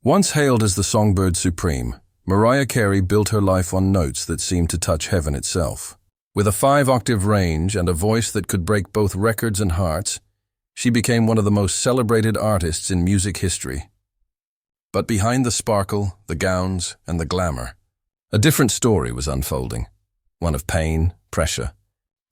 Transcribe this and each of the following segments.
Once hailed as the songbird supreme, Mariah Carey built her life on notes that seemed to touch heaven itself. With a 5-octave range and a voice that could break both records and hearts, she became one of the most celebrated artists in music history. But behind the sparkle, the gowns, and the glamour, a different story was unfolding, one of pain, pressure,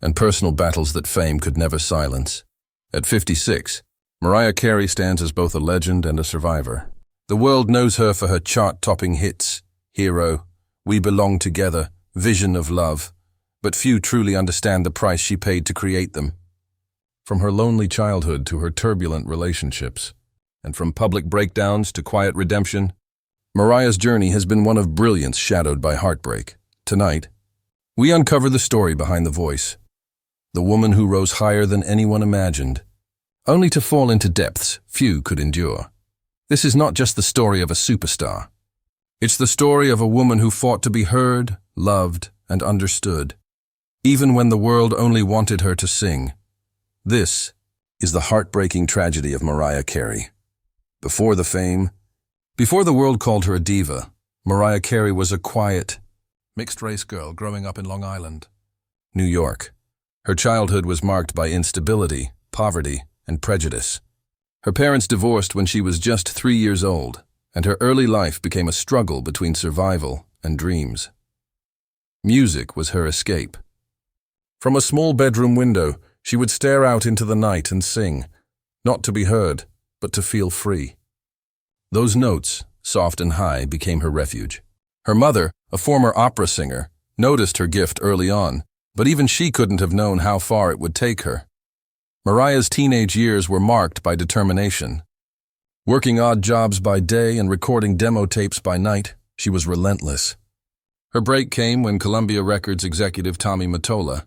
and personal battles that fame could never silence. At 56, Mariah Carey stands as both a legend and a survivor. The world knows her for her chart-topping hits, Hero, We Belong Together, Vision of Love, but few truly understand the price she paid to create them. From her lonely childhood to her turbulent relationships, and from public breakdowns to quiet redemption, Mariah's journey has been one of brilliance shadowed by heartbreak. Tonight, we uncover the story behind the voice, the woman who rose higher than anyone imagined, only to fall into depths few could endure. This is not just the story of a superstar. It's the story of a woman who fought to be heard, loved, and understood, even when the world only wanted her to sing. This is the heartbreaking tragedy of Mariah Carey. Before the fame, before the world called her a diva, Mariah Carey was a quiet, mixed-race girl growing up in Long Island, New York. Her childhood was marked by instability, poverty, and prejudice. Her parents divorced when she was just 3 years old, and her early life became a struggle between survival and dreams. Music was her escape. From a small bedroom window, she would stare out into the night and sing, not to be heard, but to feel free. Those notes, soft and high, became her refuge. Her mother, a former opera singer, noticed her gift early on, but even she couldn't have known how far it would take her. Mariah's teenage years were marked by determination. Working odd jobs by day and recording demo tapes by night, she was relentless. Her break came when Columbia Records executive Tommy Mottola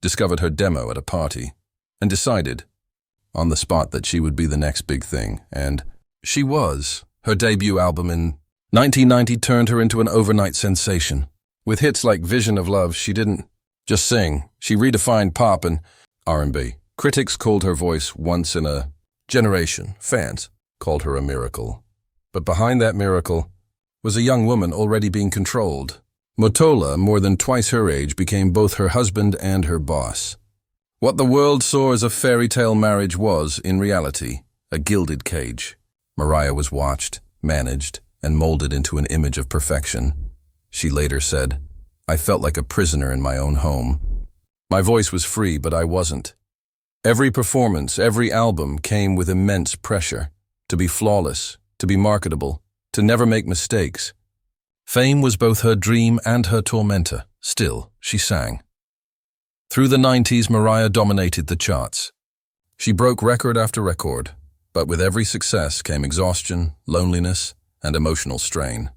discovered her demo at a party and decided, on the spot, that she would be the next big thing, and she was. Her debut album in 1990 turned her into an overnight sensation. With hits like Vision of Love, she didn't just sing, she redefined pop and R&B. Critics called her voice once in a generation. Fans called her a miracle. But behind that miracle was a young woman already being controlled. Mottola, more than twice her age, became both her husband and her boss. What the world saw as a fairy tale marriage was, in reality, a gilded cage. Mariah was watched, managed, and molded into an image of perfection. She later said, "I felt like a prisoner in my own home. My voice was free, but I wasn't. Every performance, every album came with immense pressure. To be flawless, to be marketable, to never make mistakes. Fame was both her dream and her tormentor. Still, she sang. Through the 90s, Mariah dominated the charts. She broke record after record, but with every success came exhaustion, loneliness, and emotional strain.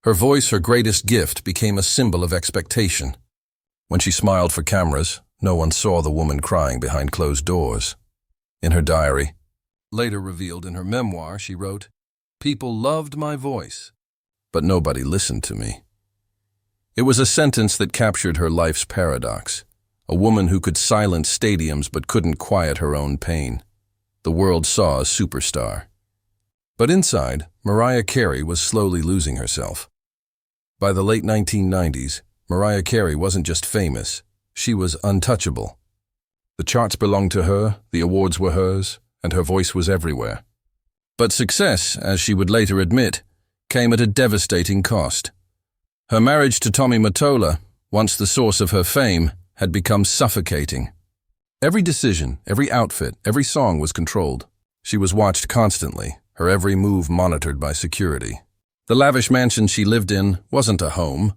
Her voice, her greatest gift, became a symbol of expectation. When she smiled for cameras, no one saw the woman crying behind closed doors. In her diary, later revealed in her memoir, she wrote, "People loved my voice, but nobody listened to me." It was a sentence that captured her life's paradox, a woman who could silence stadiums but couldn't quiet her own pain. The world saw a superstar. But inside, Mariah Carey was slowly losing herself. By the late 1990s, Mariah Carey wasn't just famous, she was untouchable. The charts belonged to her, the awards were hers, and her voice was everywhere. But success, as she would later admit, came at a devastating cost. Her marriage to Tommy Mottola, once the source of her fame, had become suffocating. Every decision, every outfit, every song was controlled. She was watched constantly, her every move monitored by security. The lavish mansion she lived in wasn't a home.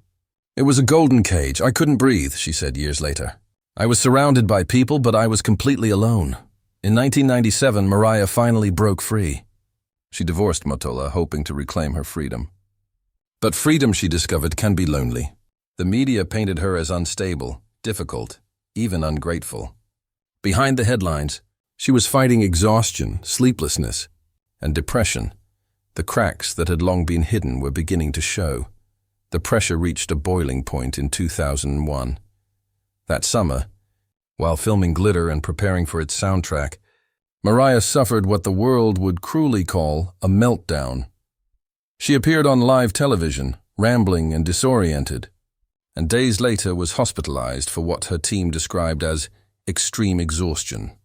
It was a golden cage. I couldn't breathe, she said years later. I was surrounded by people, but I was completely alone. In 1997, Mariah finally broke free. She divorced Mottola, hoping to reclaim her freedom. But freedom, she discovered, can be lonely. The media painted her as unstable, difficult, even ungrateful. Behind the headlines, she was fighting exhaustion, sleeplessness, and depression. The cracks that had long been hidden were beginning to show. The pressure reached a boiling point in 2001. That summer, while filming Glitter and preparing for its soundtrack, Mariah suffered what the world would cruelly call a meltdown. She appeared on live television, rambling and disoriented, and days later was hospitalized for what her team described as extreme exhaustion.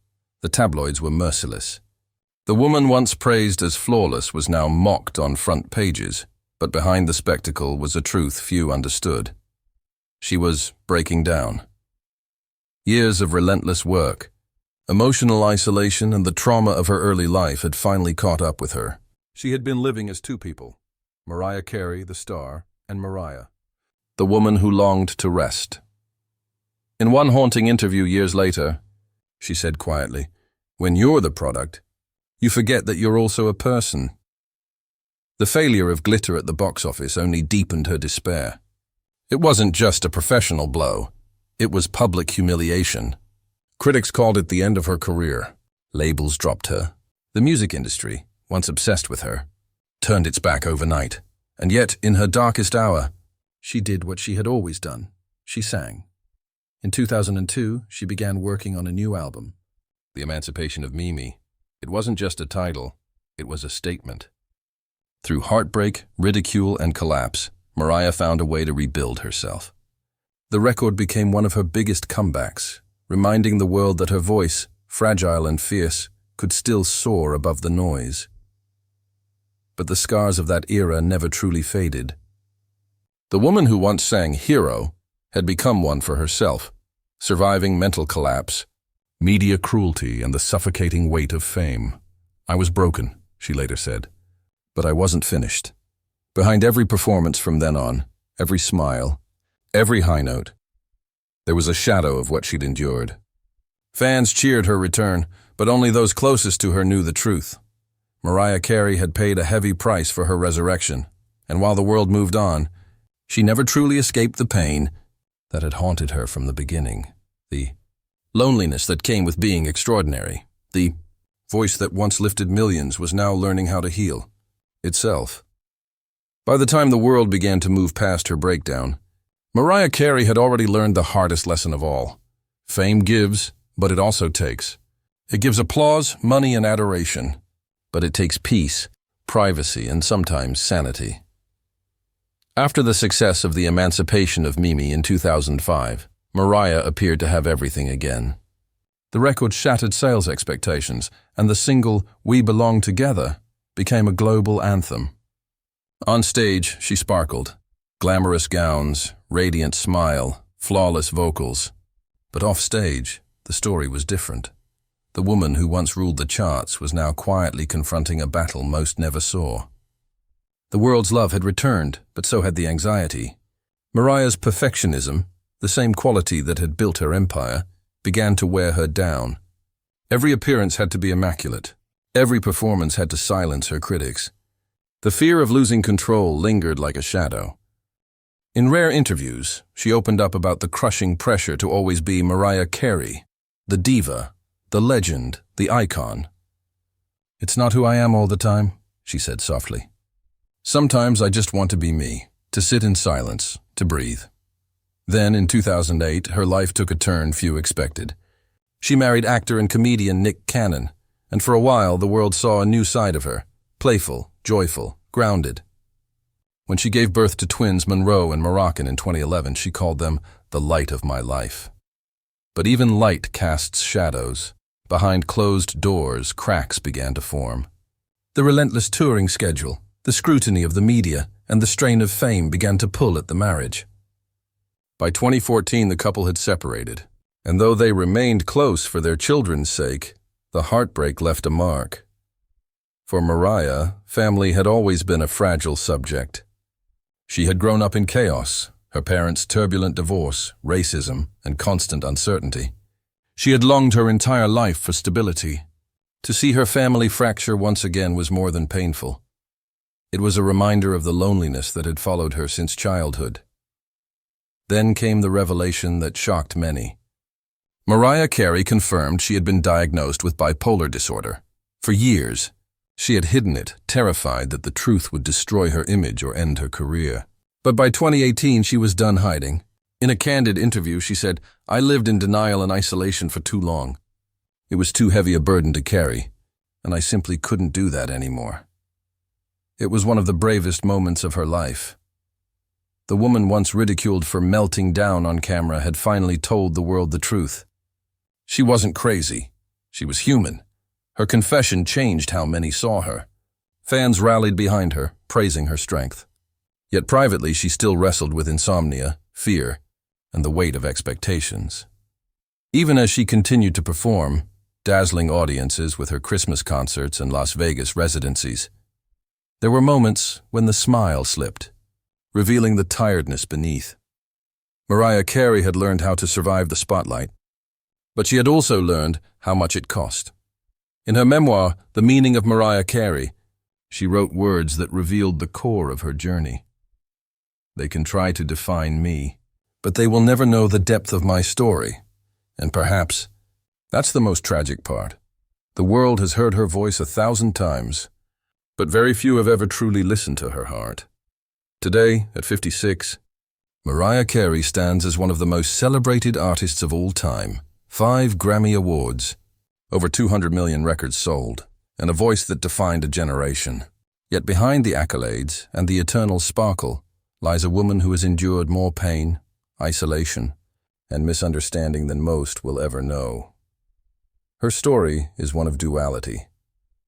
The tabloids were merciless. The woman once praised as flawless was now mocked on front pages, but behind the spectacle was a truth few understood. She was breaking down. Years of relentless work, emotional isolation, and the trauma of her early life had finally caught up with her. She had been living as two people, Mariah Carey, the star, and Mariah, the woman who longed to rest. In one haunting interview years later, she said quietly, "When you're the product, you forget that you're also a person." The failure of Glitter at the box office only deepened her despair. It wasn't just a professional blow, it was public humiliation. Critics called it the end of her career. Labels dropped her. The music industry, once obsessed with her, turned its back overnight. And yet, in her darkest hour, she did what she had always done. She sang. In 2002, she began working on a new album, The Emancipation of Mimi. It wasn't just a title, it was a statement. Through heartbreak, ridicule, and collapse, Mariah found a way to rebuild herself. The record became one of her biggest comebacks, reminding the world that her voice, fragile and fierce, could still soar above the noise. But the scars of that era never truly faded. The woman who once sang Hero had become one for herself, surviving mental collapse, media cruelty, and the suffocating weight of fame. "I was broken," she later said, "but I wasn't finished." Behind every performance from then on, every smile, every high note, there was a shadow of what she'd endured. Fans cheered her return, but only those closest to her knew the truth. Mariah Carey had paid a heavy price for her resurrection, and while the world moved on, she never truly escaped the pain that had haunted her from the beginning. The loneliness that came with being extraordinary. The voice that once lifted millions was now learning how to heal itself. By the time the world began to move past her breakdown, Mariah Carey had already learned the hardest lesson of all. Fame gives, but it also takes. It gives applause, money, and adoration, but it takes peace, privacy, and sometimes sanity. After the success of The Emancipation of Mimi in 2005, Mariah appeared to have everything again. The record shattered sales expectations, and the single "We Belong Together" became a global anthem. On stage, she sparkled. Glamorous gowns, radiant smile, flawless vocals. But off stage, the story was different. The woman who once ruled the charts was now quietly confronting a battle most never saw. The world's love had returned, but so had the anxiety. Mariah's perfectionism, the same quality that had built her empire, began to wear her down. Every appearance had to be immaculate. Every performance had to silence her critics. The fear of losing control lingered like a shadow. In rare interviews, she opened up about the crushing pressure to always be Mariah Carey, the diva, the legend, the icon. "It's not who I am all the time," she said softly. "Sometimes I just want to be me, to sit in silence, to breathe." Then, in 2008, her life took a turn few expected. She married actor and comedian Nick Cannon, and for a while the world saw a new side of her, playful, joyful, grounded. When she gave birth to twins Monroe and Moroccan in 2011, she called them the light of my life. But even light casts shadows. Behind closed doors, cracks began to form. The relentless touring schedule, the scrutiny of the media, and the strain of fame began to pull at the marriage. By 2014, the couple had separated, and though they remained close for their children's sake, the heartbreak left a mark. For Mariah, family had always been a fragile subject. She had grown up in chaos, her parents' turbulent divorce, racism, and constant uncertainty. She had longed her entire life for stability. To see her family fracture once again was more than painful. It was a reminder of the loneliness that had followed her since childhood. Then came the revelation that shocked many. Mariah Carey confirmed she had been diagnosed with bipolar disorder. For years, she had hidden it, terrified that the truth would destroy her image or end her career. But by 2018, she was done hiding. In a candid interview, she said, "I lived in denial and isolation for too long. It was too heavy a burden to carry, and I simply couldn't do that anymore." It was one of the bravest moments of her life. The woman once ridiculed for melting down on camera had finally told the world the truth. She wasn't crazy. She was human. Her confession changed how many saw her. Fans rallied behind her, praising her strength. Yet privately, she still wrestled with insomnia, fear, and the weight of expectations. Even as she continued to perform, dazzling audiences with her Christmas concerts and Las Vegas residencies, there were moments when the smile slipped, revealing the tiredness beneath. Mariah Carey had learned how to survive the spotlight, but she had also learned how much it cost. In her memoir, The Meaning of Mariah Carey, she wrote words that revealed the core of her journey. They can try to define me, but they will never know the depth of my story. And perhaps that's the most tragic part. The world has heard her voice 1,000 times, but very few have ever truly listened to her heart. Today, at 56, Mariah Carey stands as one of the most celebrated artists of all time. 5 Grammy Awards, over 200 million records sold, and a voice that defined a generation. Yet behind the accolades and the eternal sparkle lies a woman who has endured more pain, isolation, and misunderstanding than most will ever know. Her story is one of duality,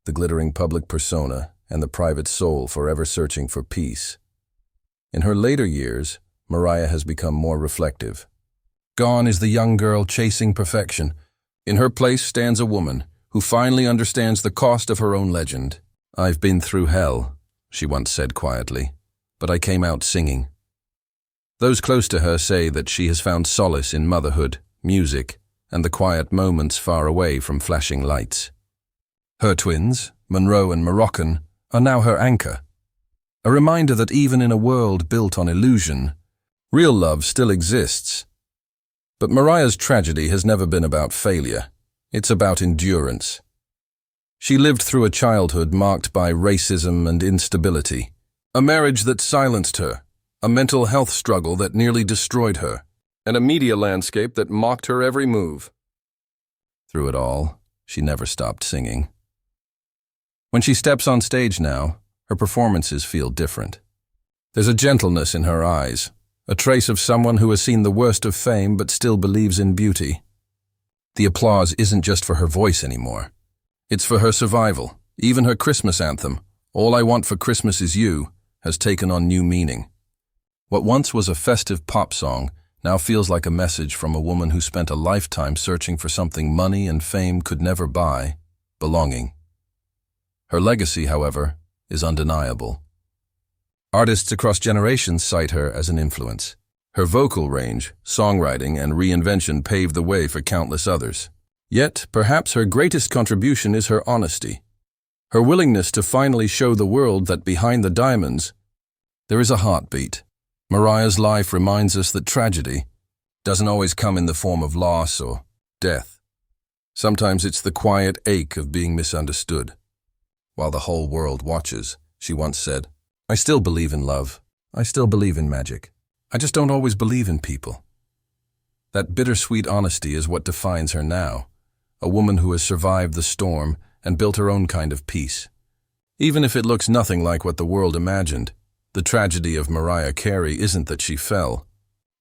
the glittering public persona and the private soul forever searching for peace. In her later years, Mariah has become more reflective. Gone is the young girl chasing perfection. In her place stands a woman who finally understands the cost of her own legend. "I've been through hell," she once said quietly, "but I came out singing." Those close to her say that she has found solace in motherhood, music, and the quiet moments far away from flashing lights. Her twins, Monroe and Moroccan, are now her anchor. A reminder that even in a world built on illusion, real love still exists. But Mariah's tragedy has never been about failure. It's about endurance. She lived through a childhood marked by racism and instability, a marriage that silenced her, a mental health struggle that nearly destroyed her, and a media landscape that mocked her every move. Through it all, she never stopped singing. When she steps on stage now, her performances feel different. There's a gentleness in her eyes, a trace of someone who has seen the worst of fame but still believes in beauty. The applause isn't just for her voice anymore. It's for her survival. Even her Christmas anthem, "All I Want for Christmas Is You," has taken on new meaning. What once was a festive pop song now feels like a message from a woman who spent a lifetime searching for something money and fame could never buy: belonging. Her legacy, however, is undeniable. Artists across generations cite her as an influence. Her vocal range, songwriting, and reinvention paved the way for countless others. Yet, perhaps her greatest contribution is her honesty. Her willingness to finally show the world that behind the diamonds, there is a heartbeat. Mariah's life reminds us that tragedy doesn't always come in the form of loss or death. Sometimes it's the quiet ache of being misunderstood. "While the whole world watches," she once said, "I still believe in love. I still believe in magic. I just don't always believe in people." That bittersweet honesty is what defines her now, a woman who has survived the storm and built her own kind of peace. Even if it looks nothing like what the world imagined, the tragedy of Mariah Carey isn't that she fell.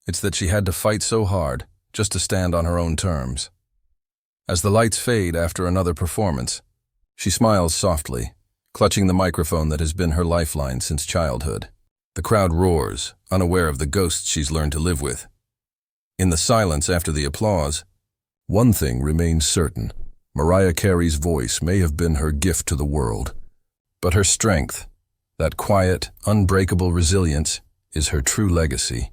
It's that she had to fight so hard just to stand on her own terms. As the lights fade after another performance, she smiles softly, clutching the microphone that has been her lifeline since childhood. The crowd roars, unaware of the ghosts she's learned to live with. In the silence after the applause, one thing remains certain: Mariah Carey's voice may have been her gift to the world, but her strength, that quiet, unbreakable resilience, is her true legacy.